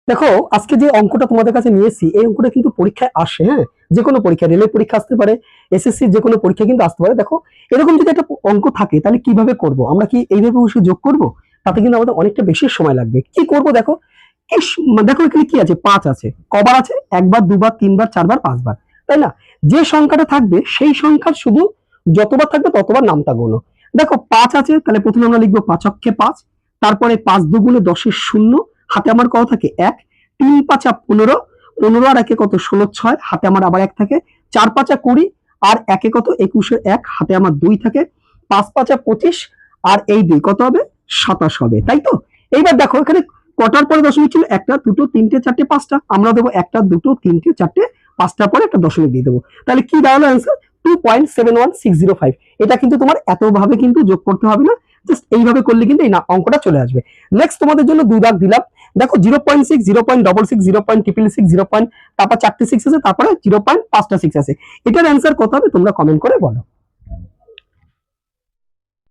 দেখো, আজকে যে অঙ্কটা তোমাদের কাছে নিয়েছি এই অঙ্কটা কিন্তু পরীক্ষায় আসে। হ্যাঁ, যে কোনো পরীক্ষা, রেলের পরীক্ষা আসতে পারে, এসএসসি যে কোনো পরীক্ষা কিন্তু আসতে পারে। দেখো, এরকম যদি একটা অঙ্ক থাকে তাহলে কিভাবে করব? আমরা কি এইভাবে বসে যোগ করব? তাতে কিন্তু আমাদের অনেকটা বেশি সময় লাগবে। কি করব দেখো, দেখো এখানে কি আছে, 5 আছে। কবার আছে? একবার, দুবার, তিনবার, চারবার, পাঁচবার, তাই না? যে সংখ্যাটা থাকবে সেই সংখ্যার শুধু যতবার থাকবে ততবার নামটা গোনো। দেখো 5 আছে, তাহলে প্রথমে আমরা লিখবো 5 অক্ষে 5, তারপরে 5 দুগুণে 10-এর শূন্য, হাতে আমার কত থাকে? 1, 3 5 15, 15 আর একে কত? 16, 6, হাতে আমার আবার 1 থাকে, 4 5 20, আর একে কত? 21 1, হাতে আমার 2 থাকে, 5 5 25, আর এই 2 কত হবে? 27 হবে, তাই তো? এইবার দেখো এখানে কটার পরে দশমিক ছিল? একটা, দুটো, তিনটে, চারটে, পাঁচটা। আমরা দেবো একটা, দুটো, তিনটে, চারটে, পাঁচটার পরে একটা দশমিক দিয়ে দেবো। তাহলে কি দাঁড়ালো অ্যান্সার? 2.71605। এটা কিন্তু তোমার এতভাবে কিন্তু যোগ করতে হবে না, জাস্ট এইভাবে করলে কিন্তু এই অঙ্কটা চলে আসবে। নেক্সট তোমাদের জন্য 2 দাগ দিলাম। দেখো 0.6, 0.66, 0.666, 0. তারপর 4টে 6 আছে, তারপরে 0.5টা 6 আছে। এটার অ্যান্সার কত হবে তোমরা কমেন্ট করে বলো।